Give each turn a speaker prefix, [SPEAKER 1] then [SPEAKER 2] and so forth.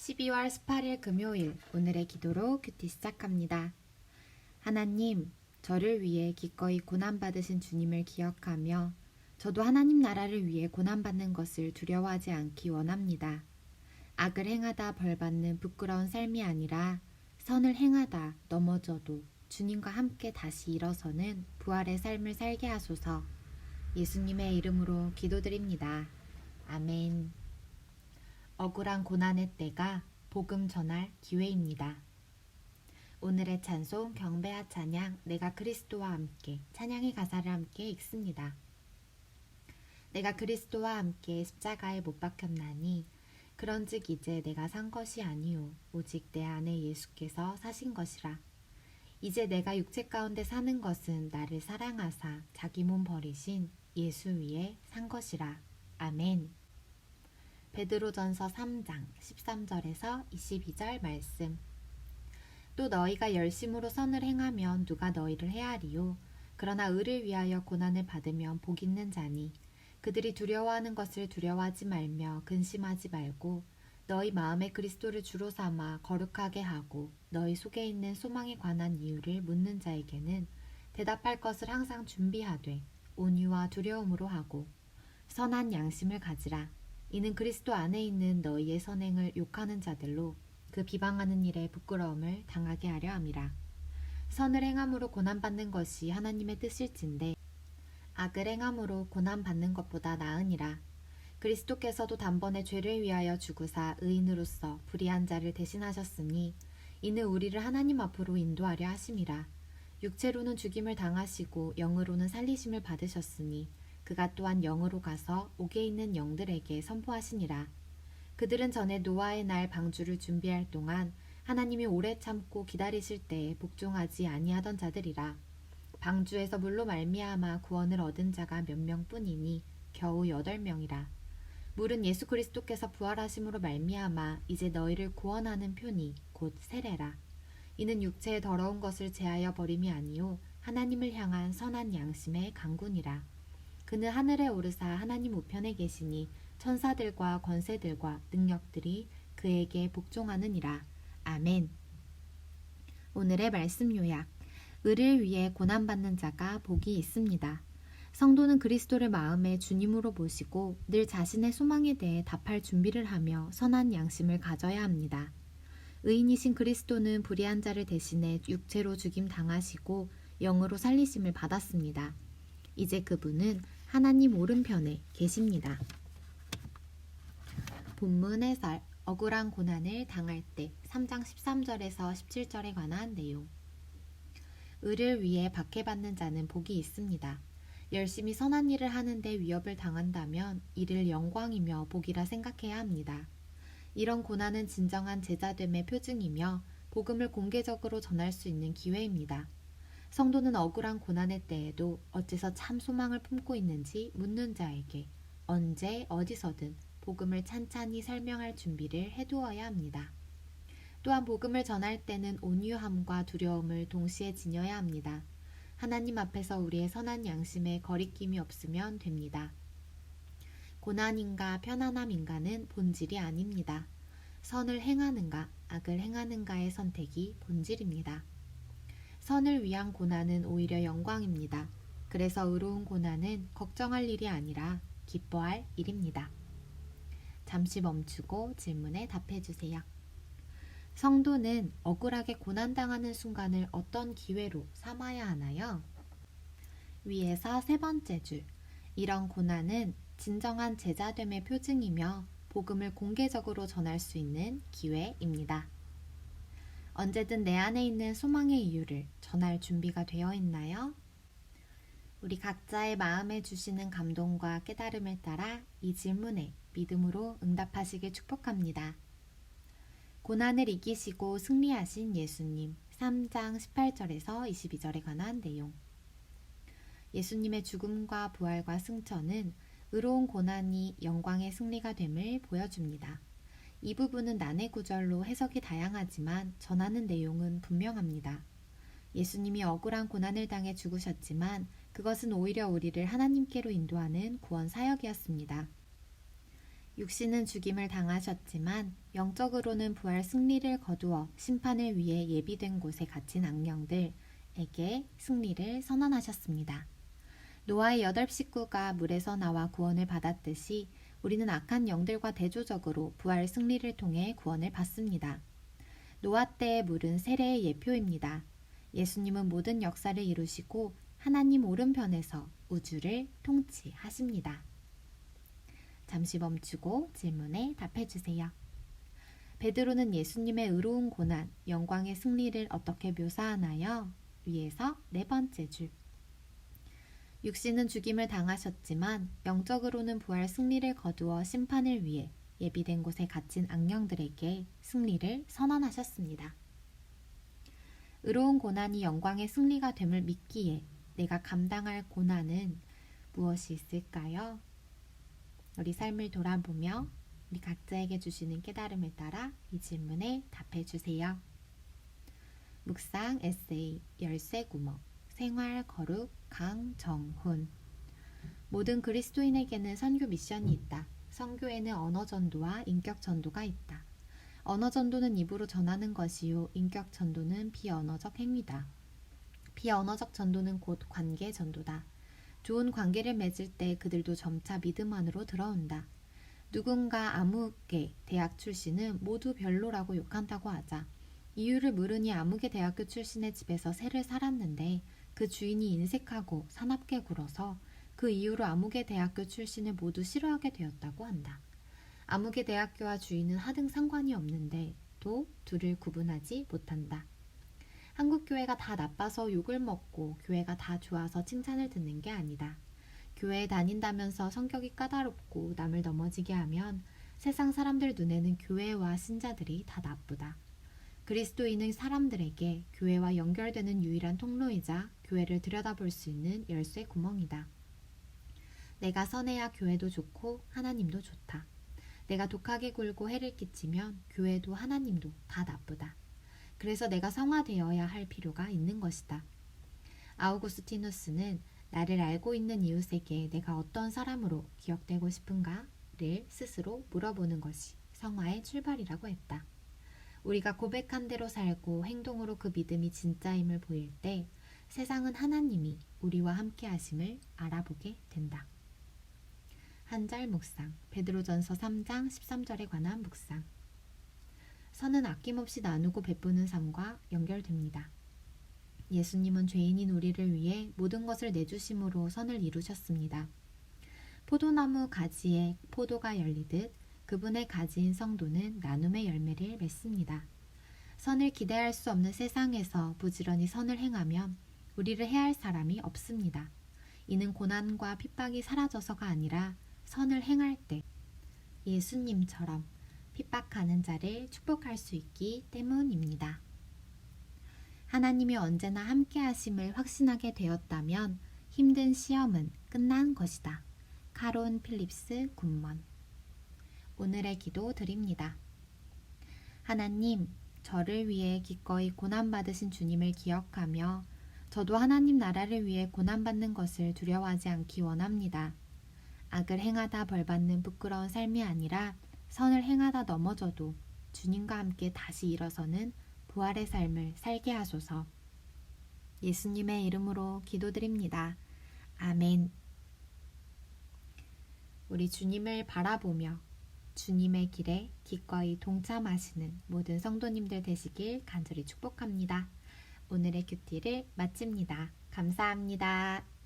[SPEAKER 1] 12월 18일 금요일 오늘의 기도로 큐티 시작합니다. 하나님, 저를 위해 기꺼이 고난받으신 주님을 기억하며 저도 하나님 나라를 위해 고난받는 것을 두려워하지 않기 원합니다. 악을 행하다 벌받는 부끄러운 삶이 아니라 선을 행하다 넘어져도 주님과 함께 다시 일어서는 부활의 삶을 살게 하소서. 예수님의 이름으로 기도드립니다. 아멘. 억울한 고난의 때가 복음 전할 기회입니다. 오늘의 찬송 경배와 찬양 내가 그리스도와 함께 찬양의 가사를 함께 읽습니다. 내가 그리스도와 함께 십자가에 못 박혔나니 그런즉 이제 내가 산 것이 아니요 오직 내 안에 예수께서 사신 것이라. 이제 내가 육체 가운데 사는 것은 나를 사랑하사 자기 몸 버리신 예수 위에 산 것이라. 아멘. 베드로전서 3장 13절에서 22절 말씀. 또 너희가 열심으로 선을 행하면 누가 너희를 해하리요. 그러나 의를 위하여 고난을 받으면 복 있는 자니 그들이 두려워하는 것을 두려워하지 말며 근심하지 말고 너희 마음에 그리스도를 주로 삼아 거룩하게 하고 너희 속에 있는 소망에 관한 이유를 묻는 자에게는 대답할 것을 항상 준비하되 온유와 두려움으로 하고 선한 양심을 가지라. 이는 그리스도 안에 있는 너희의 선행을 욕하는 자들로 그 비방하는 일에 부끄러움을 당하게 하려 함이라. 선을 행함으로 고난받는 것이 하나님의 뜻일진데 악을 행함으로 고난받는 것보다 나으니라. 그리스도께서도 단번에 죄를 위하여 죽으사 의인으로서 불의한 자를 대신하셨으니 이는 우리를 하나님 앞으로 인도하려 하심이라. 육체로는 죽임을 당하시고 영으로는 살리심을 받으셨으니 그가 또한 영으로 가서 옥에 있는 영들에게 선포하시니라. 그들은 전에 노아의 날 방주를 준비할 동안 하나님이 오래 참고 기다리실 때에 복종하지 아니하던 자들이라. 방주에서 물로 말미암아 구원을 얻은 자가 몇 명뿐이니 겨우 8명이라. 물은 예수 그리스도께서 부활하심으로 말미암아 이제 너희를 구원하는 표니 곧 세례라. 이는 육체의 더러운 것을 제하여 버림이 아니요 하나님을 향한 선한 양심의 강군이라. 그는 하늘에 오르사 하나님 우편에 계시니 천사들과 권세들과 능력들이 그에게 복종하느니라. 아멘. 오늘의 말씀 요약. 의를 위해 고난받는 자가 복이 있습니다. 성도는 그리스도를 마음에 주님으로 모시고 늘 자신의 소망에 대해 답할 준비를 하며 선한 양심을 가져야 합니다. 의인이신 그리스도는 불의한 자를 대신해 육체로 죽임 당하시고 영으로 살리심을 받았습니다. 이제 그분은 하나님 오른편에 계십니다. 본문 해설. 억울한 고난을 당할 때 3장 13절에서 17절에 관한 내용. 의를 위해 박해받는 자는 복이 있습니다. 열심히 선한 일을 하는데 위협을 당한다면 이를 영광이며 복이라 생각해야 합니다. 이런 고난은 진정한 제자됨의 표징이며 복음을 공개적으로 전할 수 있는 기회입니다. 성도는 억울한 고난의 때에도 어째서 참 소망을 품고 있는지 묻는 자에게 언제 어디서든 복음을 찬찬히 설명할 준비를 해두어야 합니다. 또한 복음을 전할 때는 온유함과 두려움을 동시에 지녀야 합니다. 하나님 앞에서 우리의 선한 양심에 거리낌이 없으면 됩니다. 고난인가 편안함인가는 본질이 아닙니다. 선을 행하는가 악을 행하는가의 선택이 본질입니다. 선을 위한 고난은 오히려 영광입니다. 그래서 의로운 고난은 걱정할 일이 아니라 기뻐할 일입니다. 잠시 멈추고 질문에 답해주세요. 성도는 억울하게 고난당하는 순간을 어떤 기회로 삼아야 하나요? 위에서 세 번째 줄. 이런 고난은 진정한 제자됨의 표징이며 복음을 공개적으로 전할 수 있는 기회입니다. 언제든 내 안에 있는 소망의 이유를 전할 준비가 되어 있나요? 우리 각자의 마음에 주시는 감동과 깨달음을 따라 이 질문에 믿음으로 응답하시길 축복합니다. 고난을 이기시고 승리하신 예수님 3장 18절에서 22절에 관한 내용. 예수님의 죽음과 부활과 승천은 의로운 고난이 영광의 승리가 됨을 보여줍니다. 이 부분은 난해 구절로 해석이 다양하지만 전하는 내용은 분명합니다. 예수님이 억울한 고난을 당해 죽으셨지만 그것은 오히려 우리를 하나님께로 인도하는 구원 사역이었습니다. 육신은 죽임을 당하셨지만 영적으로는 부활 승리를 거두어 심판을 위해 예비된 곳에 갇힌 악령들에게 승리를 선언하셨습니다. 노아의 8식구가 물에서 나와 구원을 받았듯이 우리는 악한 영들과 대조적으로 부활 승리를 통해 구원을 받습니다. 노아 때의 물은 세례의 예표입니다. 예수님은 모든 역사를 이루시고 하나님 오른편에서 우주를 통치하십니다. 잠시 멈추고 질문에 답해주세요. 베드로는 예수님의 의로운 고난, 영광의 승리를 어떻게 묘사하나요? 위에서 4번째 줄. 육신은 죽임을 당하셨지만 영적으로는 부활 승리를 거두어 심판을 위해 예비된 곳에 갇힌 악령들에게 승리를 선언하셨습니다. 의로운 고난이 영광의 승리가 됨을 믿기에 내가 감당할 고난은 무엇이 있을까요? 우리 삶을 돌아보며 우리 각자에게 주시는 깨달음을 따라 이 질문에 답해 주세요. 묵상 에세이 열쇠구멍 생활 거룩 강정훈. 모든 그리스도인에게는 선교 미션이 있다. 선교에는 언어 전도와 인격 전도가 있다. 언어 전도는 입으로 전하는 것이요 인격 전도는 비언어적 행위다. 비언어적 전도는 곧 관계 전도다. 좋은 관계를 맺을 때 그들도 점차 믿음 안으로 들어온다. 누군가 아무개 대학 출신은 모두 별로라고 욕한다고 하자. 이유를 물으니 아무개 대학교 출신의 집에서 새를 살았는데 그 주인이 인색하고 사납게 굴어서 그 이후로 아무개 대학교 출신을 모두 싫어하게 되었다고 한다. 아무개 대학교와 주인은 하등 상관이 없는데 또 둘을 구분하지 못한다. 한국 교회가 다 나빠서 욕을 먹고 교회가 다 좋아서 칭찬을 듣는 게 아니다. 교회에 다닌다면서 성격이 까다롭고 남을 넘어지게 하면 세상 사람들 눈에는 교회와 신자들이 다 나쁘다. 그리스도인은 사람들에게 교회와 연결되는 유일한 통로이자 교회를 들여다볼 수 있는 열쇠 구멍이다. 내가 선해야 교회도 좋고 하나님도 좋다. 내가 독하게 굴고 해를 끼치면 교회도 하나님도 다 나쁘다. 그래서 내가 성화되어야 할 필요가 있는 것이다. 아우구스티누스는 나를 알고 있는 이웃에게 내가 어떤 사람으로 기억되고 싶은가를 스스로 물어보는 것이 성화의 출발이라고 했다. 우리가 고백한 대로 살고 행동으로 그 믿음이 진짜임을 보일 때 세상은 하나님이 우리와 함께 하심을 알아보게 된다. 한 절 묵상, 베드로전서 3장 13절에 관한 묵상. 선은 아낌없이 나누고 베푸는 삶과 연결됩니다. 예수님은 죄인인 우리를 위해 모든 것을 내주심으로 선을 이루셨습니다. 포도나무 가지에 포도가 열리듯 그분의 가지인 성도는 나눔의 열매를 맺습니다. 선을 기대할 수 없는 세상에서 부지런히 선을 행하면 우리를 해할 사람이 없습니다. 이는 고난과 핍박이 사라져서가 아니라 선을 행할 때 예수님처럼 핍박하는 자를 축복할 수 있기 때문입니다. 하나님이 언제나 함께 하심을 확신하게 되었다면 힘든 시험은 끝난 것이다. 카론 필립스 굿먼. 오늘의 기도 드립니다. 하나님, 저를 위해 기꺼이 고난받으신 주님을 기억하며 저도 하나님 나라를 위해 고난받는 것을 두려워하지 않기 원합니다. 악을 행하다 벌받는 부끄러운 삶이 아니라 선을 행하다 넘어져도 주님과 함께 다시 일어서는 부활의 삶을 살게 하소서. 예수님의 이름으로 기도드립니다. 아멘. 우리 주님을 바라보며 주님의 길에 기꺼이 동참하시는 모든 성도님들 되시길 간절히 축복합니다. 오늘의 큐티를 마칩니다. 감사합니다.